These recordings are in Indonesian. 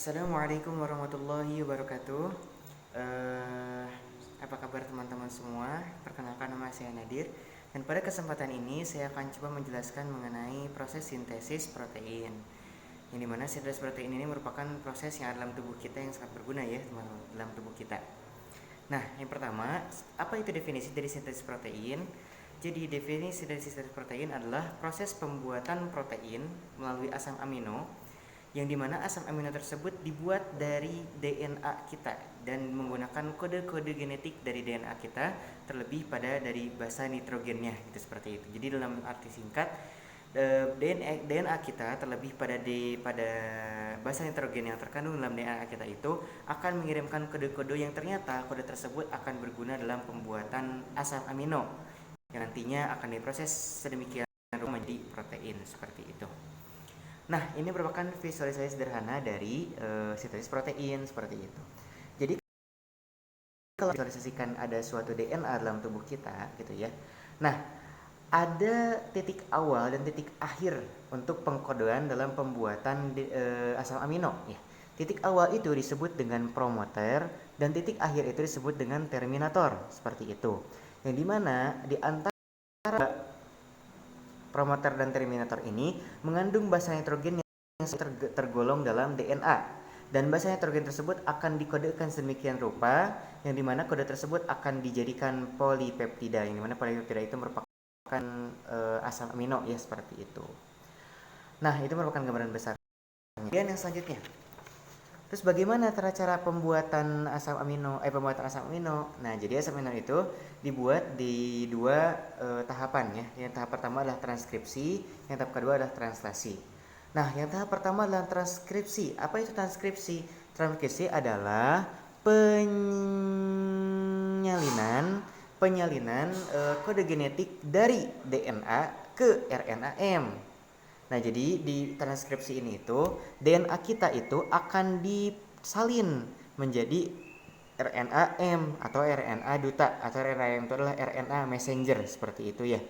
Assalamualaikum warahmatullahi wabarakatuh. Eh, Apa kabar teman-teman semua? Perkenalkan, nama saya Nadir. Dan pada kesempatan ini saya akan coba menjelaskan mengenai proses sintesis protein. Yang dimana sintesis protein ini merupakan proses yang ada dalam tubuh kita yang sangat berguna ya teman-teman, dalam tubuh kita. Nah, yang pertama, apa itu definisi dari sintesis protein? Jadi definisi dari sintesis protein adalah proses pembuatan protein melalui asam amino, yang dimana asam amino tersebut dibuat dari DNA kita dan menggunakan kode-kode genetik dari DNA kita, terlebih pada dari basa nitrogennya, gitu seperti itu. Jadi dalam arti singkat, DNA kita terlebih pada basa nitrogen yang terkandung dalam DNA kita itu akan mengirimkan kode-kode yang ternyata kode tersebut akan berguna dalam pembuatan asam amino yang nantinya akan diproses sedemikian rupa menjadi protein seperti itu. Nah, ini merupakan visualisasi sederhana dari sintesis protein seperti itu. Jadi kalau visualisasikan ada suatu DNA dalam tubuh kita gitu ya. Nah, ada titik awal dan titik akhir untuk pengkodean dalam pembuatan asam amino ya. Titik awal itu disebut dengan promoter dan titik akhir itu disebut dengan terminator seperti itu. Yang dimana di antara promoter dan terminator ini mengandung basa nitrogen yang tergolong dalam DNA, dan basa nitrogen tersebut akan dikodekan sedemikian rupa yang dimana kode tersebut akan dijadikan polipeptida, yang dimana polipeptida itu merupakan asam amino ya seperti itu. Nah, itu merupakan gambaran besar. Kemudian yang selanjutnya, terus bagaimana cara pembuatan pembuatan asam amino? Nah, jadi asam amino itu dibuat di dua tahapan ya. Yang tahap pertama adalah transkripsi, yang tahap kedua adalah translasi. Nah, yang tahap pertama adalah transkripsi. Apa itu transkripsi? Transkripsi adalah penyalinan kode genetik dari DNA ke RNA-M. Nah, jadi di transkripsi ini itu DNA kita itu akan disalin menjadi RNA-M atau RNA duta, atau RNA-M itu adalah RNA messenger seperti itu ya.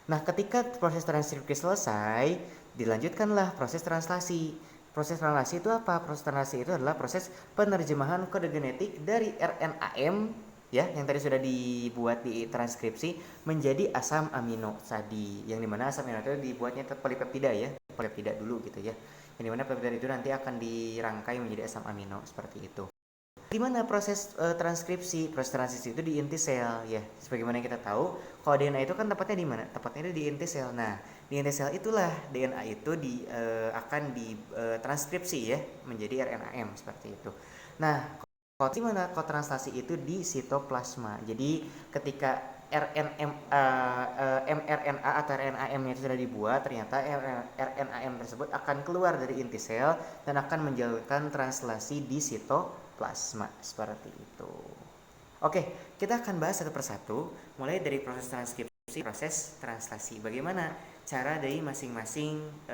Nah, ketika proses transkripsi selesai, dilanjutkanlah proses translasi. Proses translasi itu apa? Proses translasi itu adalah proses penerjemahan kode genetik dari RNA-M ya yang tadi sudah dibuat di transkripsi menjadi asam amino tadi, yang dimana asam amino itu dibuatnya polipeptida ya, polipeptida dulu gitu ya, yang dimana polipeptida itu nanti akan dirangkai menjadi asam amino seperti itu. Di mana proses proses transisi itu di inti sel ya. Sebagaimana yang kita tahu, kalau DNA itu kan tepatnya di mana? Tepatnya di inti sel. Nah, di inti sel itulah DNA itu akan ditranskripsi ya menjadi RNA-M seperti itu. Nah, di mana translasi itu di sitoplasma. Jadi ketika mRNA atau RNA-M itu sudah dibuat, ternyata RNA-M tersebut akan keluar dari inti sel dan akan menjalankan translasi di sitoplasma seperti itu. Oke, kita akan bahas satu persatu, mulai dari proses transkripsi, proses translasi. Bagaimana cara dari masing-masing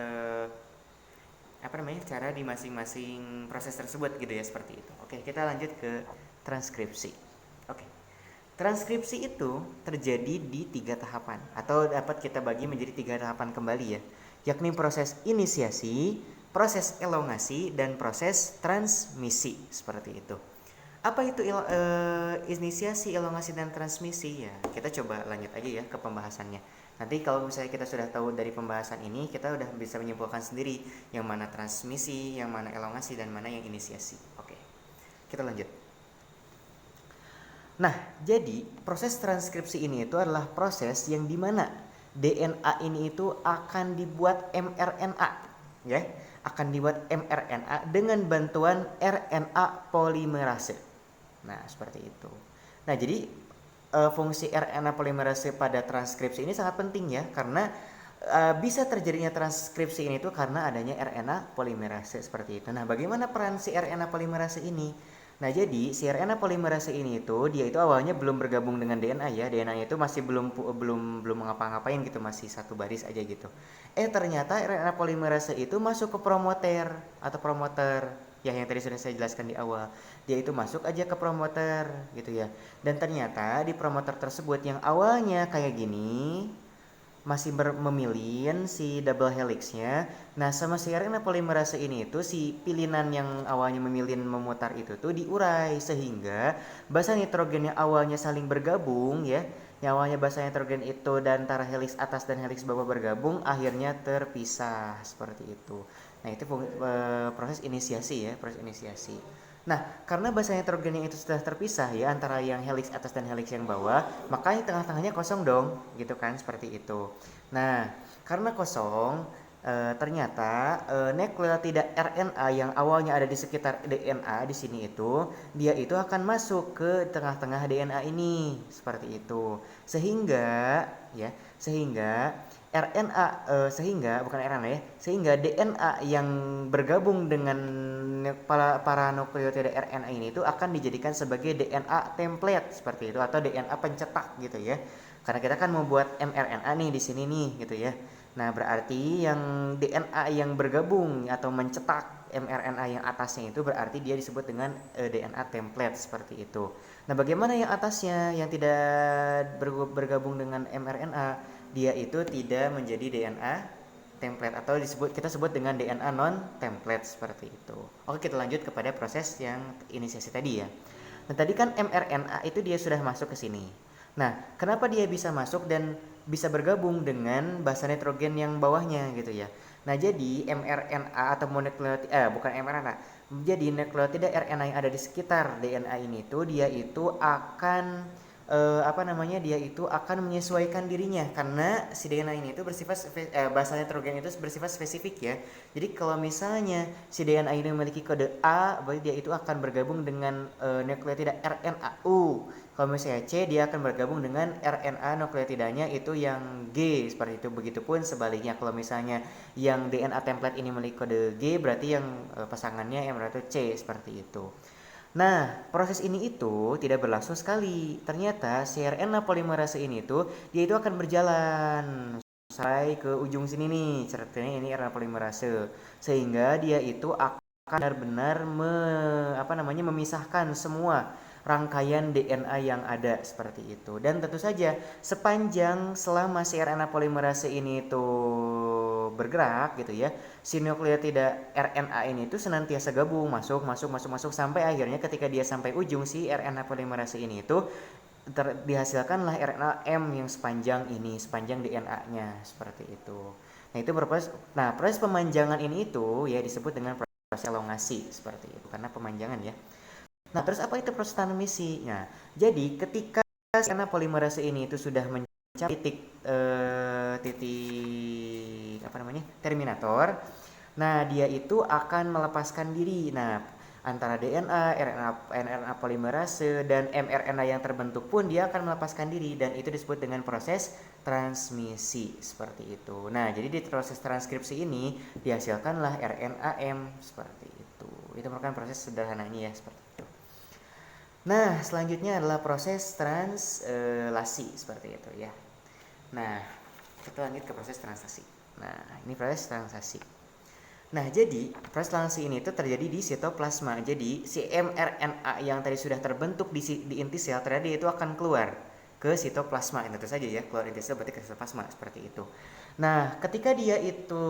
cara di masing-masing proses tersebut gitu ya, seperti itu. Oke, kita lanjut ke transkripsi. Oke. Transkripsi itu terjadi di 3 tahapan atau dapat kita bagi menjadi 3 tahapan kembali ya, yakni proses inisiasi, proses elongasi, dan proses transmisi seperti itu. Apa itu inisiasi, elongasi, dan transmisi ya? Kita coba lanjut aja ya ke pembahasannya. Nanti kalau misalnya kita sudah tahu dari pembahasan ini, kita udah bisa menyimpulkan sendiri yang mana transmisi, yang mana elongasi, dan mana yang inisiasi. Oke, kita lanjut. Nah, jadi proses transkripsi ini itu adalah proses yang dimana DNA ini itu akan dibuat mRNA, ya, akan dibuat mRNA dengan bantuan RNA polimerase. Nah, seperti itu. Nah, jadi fungsi RNA polimerase pada transkripsi ini sangat penting ya, karena bisa terjadinya transkripsi ini tuh karena adanya RNA polimerase seperti itu. Nah, bagaimana peran si RNA polimerase ini? Nah, jadi si RNA polimerase ini itu dia itu awalnya belum bergabung dengan DNA ya. DNA itu masih belum ngapa-ngapain gitu, masih satu baris aja gitu. Ternyata RNA polimerase itu masuk ke promoter atau promoter ya, yang tadi sudah saya jelaskan di awal. Dia itu masuk aja ke promoter gitu ya. Dan ternyata di promoter tersebut yang awalnya kayak gini, masih memilin si double helixnya. Nah, sama si RNA polimerase ini itu si pilinan yang awalnya memilin memutar itu tuh diurai sehingga basa nitrogen yang awalnya saling bergabung ya, yang awalnya basa nitrogen itu dan antara helix atas dan helix bawah bergabung akhirnya terpisah seperti itu. Nah, itu proses inisiasi ya, proses inisiasi. Nah, karena basa nitrogennya itu sudah terpisah ya antara yang helix atas dan helix yang bawah, makanya tengah-tengahnya kosong dong, gitu kan, seperti itu. Nah, karena kosong, ternyata nukleotida RNA yang awalnya ada di sekitar DNA di sini itu, dia itu akan masuk ke tengah-tengah DNA ini, seperti itu. Sehingga ya, sehingga RNA sehingga bukan RNA ya, sehingga DNA yang bergabung dengan para nukleotida RNA ini itu akan dijadikan sebagai DNA template seperti itu atau DNA pencetak gitu ya. Karena kita kan mau buat mRNA nih di sini nih gitu ya. Nah, berarti yang DNA yang bergabung atau mencetak mRNA yang atasnya itu berarti dia disebut dengan DNA template seperti itu. Nah, bagaimana yang atasnya yang tidak bergabung dengan mRNA? Dia itu tidak menjadi DNA template atau kita sebut dengan DNA non template seperti itu. Oke, kita lanjut kepada proses yang inisiasi tadi ya. Nah, tadi kan mRNA itu dia sudah masuk ke sini. Nah, kenapa dia bisa masuk dan bisa bergabung dengan basa nitrogen yang bawahnya gitu ya. Nah, jadi mRNA atau monukleotida bukan mRNA. Jadi nukleotida RNA yang ada di sekitar DNA ini tuh dia itu akan dia itu akan menyesuaikan dirinya karena si DNA ini itu basa nitrogen itu bersifat spesifik ya. Jadi kalau misalnya si DNA ini memiliki kode A, berarti dia itu akan bergabung dengan nukleotida RNAU. Kalau misalnya C, dia akan bergabung dengan RNA nukleotidanya itu yang G seperti itu. Begitupun sebaliknya kalau misalnya yang DNA template ini memiliki kode G, berarti yang pasangannya yang berarti C seperti itu. Nah, proses ini itu tidak berlangsung sekali. Ternyata cRNA polimerase ini tuh dia itu akan berjalan sampai ke ujung sini nih. Ceritanya ini RNA polimerase. Sehingga dia itu akan benar-benar memisahkan semua rangkaian DNA yang ada seperti itu. Dan tentu saja sepanjang selama cRNA polimerase ini tuh bergerak gitu ya, si nukleotida RNA ini tuh senantiasa gabung masuk sampai akhirnya ketika dia sampai ujung si RNA polimerase ini itu dihasilkanlah RNA M yang sepanjang ini, sepanjang DNA-nya seperti itu. Nah, itu proses pemanjangan ini itu ya disebut dengan proses elongasi seperti itu karena pemanjangan ya. Nah, terus apa itu proses transmisi? Nah, jadi ketika RNA polimerase ini itu sudah mencapai titik terminator. Nah, dia itu akan melepaskan diri. Nah, antara DNA, RNA polimerase dan mRNA yang terbentuk pun dia akan melepaskan diri dan itu disebut dengan proses transmisi seperti itu. Nah, jadi di proses transkripsi ini dihasilkanlah RNA M seperti itu. Itu merupakan proses sederhananya ya seperti itu. Nah, selanjutnya adalah proses translasi seperti itu ya. Nah, kita lanjut ke proses translasi. Nah, ini proses translasi. Nah, jadi proses translasi ini itu terjadi di sitoplasma. Jadi, si mRNA yang tadi sudah terbentuk di inti sel ternyata itu akan keluar ke sitoplasma. Tentu saja ya, keluar inti sel berarti ke sitoplasma seperti itu. Nah, ketika dia itu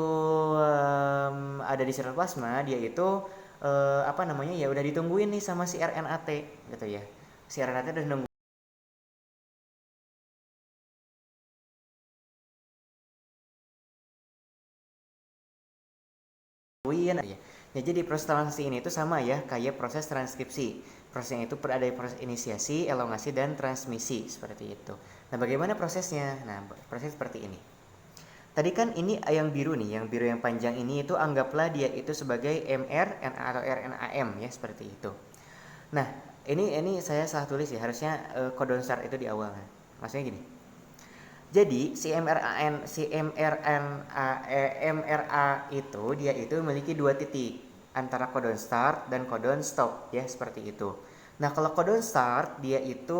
ada di sitoplasma, dia itu ya udah ditungguin nih sama si RNA-T gitu ya. Si RNA-T udah nunggu ya. Ya, jadi proses translasi ini itu sama ya kayak proses transkripsi. Prosesnya itu ada proses inisiasi, elongasi, dan transmisi seperti itu. Nah, bagaimana prosesnya? Nah, proses seperti ini. Tadi kan ini yang biru nih, yang biru yang panjang ini itu anggaplah dia itu sebagai mRNA atau RNAM ya seperti itu. Nah, ini saya salah tulis ya, harusnya codon start itu di awal. Maksudnya gini. Jadi mRA itu dia itu memiliki dua titik antara codon start dan codon stop ya seperti itu. Nah, kalau codon start dia itu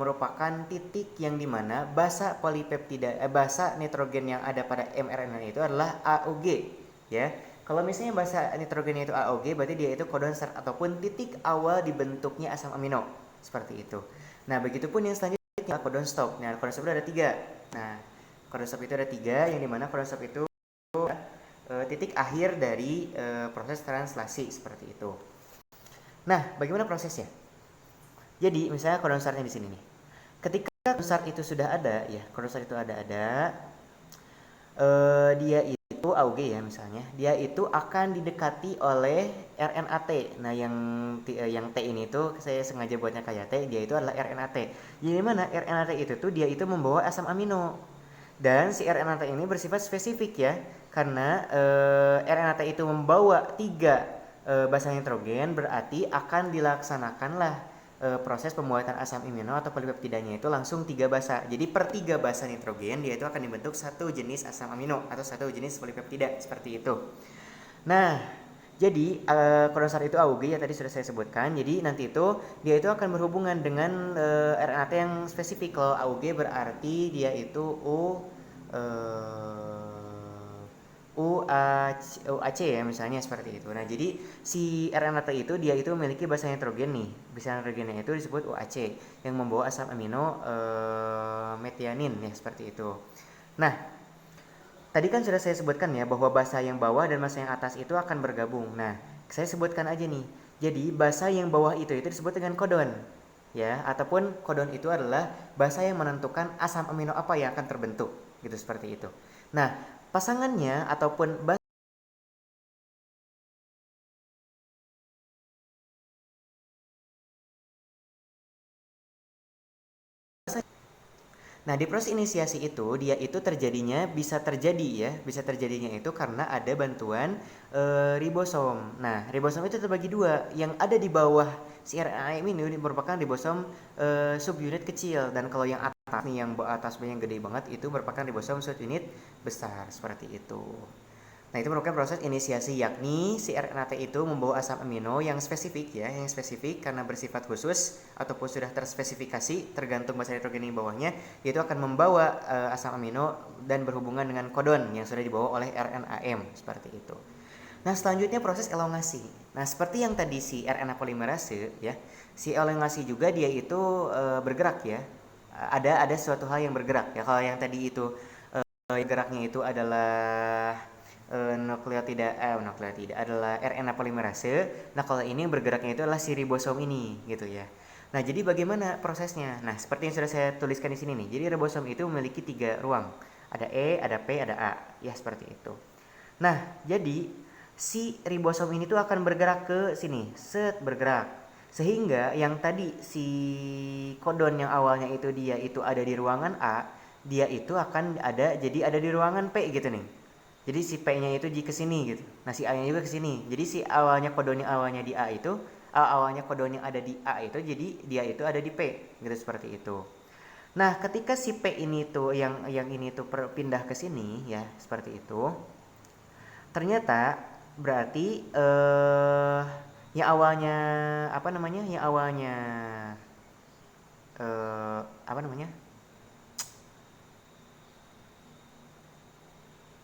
merupakan titik yang dimana basa polipeptida basa nitrogen yang ada pada mRNA itu adalah AUG ya. Kalau misalnya basa nitrogennya itu AUG berarti dia itu codon start ataupun titik awal dibentuknya asam amino seperti itu. Nah, begitupun yang selanjutnya codon stop. Nah, codon stop ada 3. Nah, Codon stop itu ada 3, yang dimana codon stop itu titik akhir dari proses translasi seperti itu. Nah, bagaimana prosesnya? Jadi, misalnya codon startnya di sini nih. Ketika codon start itu sudah ada, ya, codon start itu ada, dia itu AUG ya misalnya, dia itu akan didekati oleh RNA-T. Nah, yang T ini tuh saya sengaja buatnya kayak T, dia itu adalah RNA-T. Jadi mana RNA-T itu tuh dia itu membawa asam amino. Dan si RNA-T ini bersifat spesifik ya, karena RNA-T itu membawa 3 basa nitrogen, berarti akan dilaksanakanlah proses pembuatan asam amino atau polipeptidanya itu langsung 3 basa. Jadi per 3 basa nitrogen dia itu akan dibentuk satu jenis asam amino atau satu jenis polipeptida seperti itu. Nah, jadi codon start itu AUG ya tadi sudah saya sebutkan. Jadi nanti itu dia itu akan berhubungan dengan RNA-T yang spesifik. Kalau AUG berarti dia itu UAC ya misalnya seperti itu. Nah, jadi si RNA-T itu dia itu memiliki basa nitrogen nih. Basa nitrogennya itu disebut UAC yang membawa asam amino metianin ya seperti itu. Nah, tadi kan sudah saya sebutkan ya bahwa basa yang bawah dan basa yang atas itu akan bergabung. Nah, saya sebutkan aja nih. Jadi basa yang bawah itu disebut dengan kodon. Ya, ataupun kodon itu adalah basa yang menentukan asam amino apa yang akan terbentuk, gitu seperti itu. Nah, pasangannya ataupun basa Nah, di proses inisiasi itu dia itu terjadinya bisa terjadi ya, bisa terjadinya itu karena ada bantuan ribosom. Nah, ribosom itu terbagi dua, yang ada di bawah si RNA ini merupakan ribosom subunit kecil, dan kalau yang atas nih yang atas yang gede banget itu merupakan ribosom subunit besar seperti itu. Nah, itu merupakan proses inisiasi, yakni si RNA-T itu membawa asam amino yang spesifik ya, yang spesifik karena bersifat khusus ataupun sudah terspesifikasi tergantung basa nitrogen di bawahnya, yaitu akan membawa asam amino dan berhubungan dengan kodon yang sudah dibawa oleh RNA-M seperti itu. Nah, selanjutnya proses elongasi. Nah, seperti yang tadi si RNA polimerase ya, si elongasi juga dia itu bergerak ya. Ada suatu hal yang bergerak ya. Kalau yang tadi itu geraknya itu adalah nukleotida adalah RNA polimerase. Nah, kalau ini bergeraknya itu adalah si ribosom ini gitu ya. Nah, jadi bagaimana prosesnya? Nah, seperti yang sudah saya tuliskan di sini nih. Jadi ribosom itu memiliki 3 ruang. Ada E, ada P, ada A. Ya, seperti itu. Nah, jadi si ribosom ini tuh akan bergerak ke sini, bergerak. Sehingga yang tadi si kodon yang awalnya itu dia itu ada di ruangan A, dia itu akan ada di ruangan P gitu nih. Jadi si P-nya itu di ke sini gitu. Nah, si A-nya juga ke sini. Jadi si awalnya kodonnya awalnya di A itu, awalnya kodon yang ada di A itu jadi dia itu ada di P gitu seperti itu. Nah, ketika si P ini tuh yang ini tuh pindah ke sini ya, seperti itu. Ternyata berarti yang awalnya apa namanya? Yang awalnya apa namanya?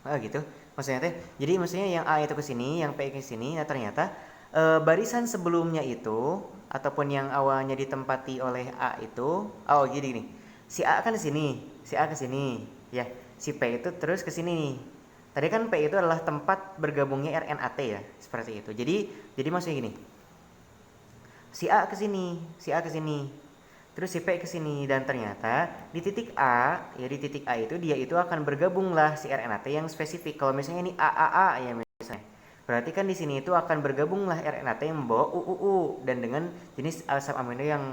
Gitu. Maksudnya teh, jadi maksudnya yang A itu ke sini, yang P ke sini. Nah, ternyata barisan sebelumnya itu ataupun yang awalnya ditempati oleh A itu, oh jadi nih. Si A kan ke sini, si A ke sini, ya. Si P itu terus ke sini nih. Tadi kan P itu adalah tempat bergabungnya RNA-T ya, seperti itu. Jadi maksudnya gini. Si A ke sini, si A ke sini. Terus si P ke sini, dan ternyata di titik A, ya di titik A itu dia itu akan bergabunglah si RNA-T yang spesifik. Kalau misalnya ini AAA ya misalnya. Berarti kan di sini itu akan bergabunglah RNA-T yang membawa UUU dan dengan jenis asam amino yang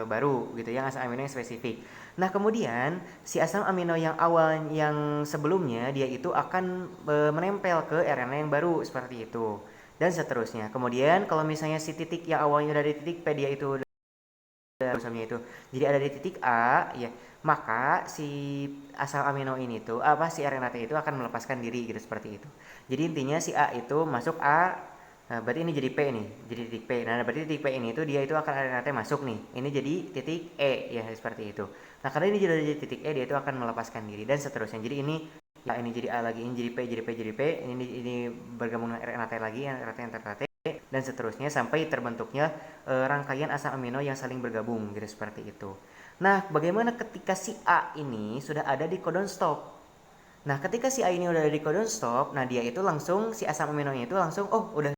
baru gitu, yang asam amino yang spesifik. Nah, kemudian si asam amino yang awal yang sebelumnya dia itu akan menempel ke RNA yang baru seperti itu. Dan seterusnya. Kemudian kalau misalnya si titik yang awalnya dari titik P dia itu ribosomnya itu jadi ada di titik A ya, maka si asam amino ini tuh apa si RNA-T itu akan melepaskan diri gitu seperti itu. Jadi intinya si A itu masuk A, nah berarti ini jadi P nih, jadi titik P. Nah, berarti titik P ini tuh dia itu akan RNA-T masuk nih, ini jadi titik E ya seperti itu. Nah, karena ini jadi titik E dia itu akan melepaskan diri dan seterusnya. Jadi ini ya, ini jadi A lagi, ini jadi P, jadi P, jadi P, ini bergabung dengan RNA-T lagi, RNA-T dan seterusnya sampai terbentuknya rangkaian asam amino yang saling bergabung gitu seperti itu. Nah, bagaimana ketika si A ini sudah ada di codon stop? Nah, ketika si A ini udah ada di codon stop, nah dia itu langsung si asam aminonya itu langsung oh udah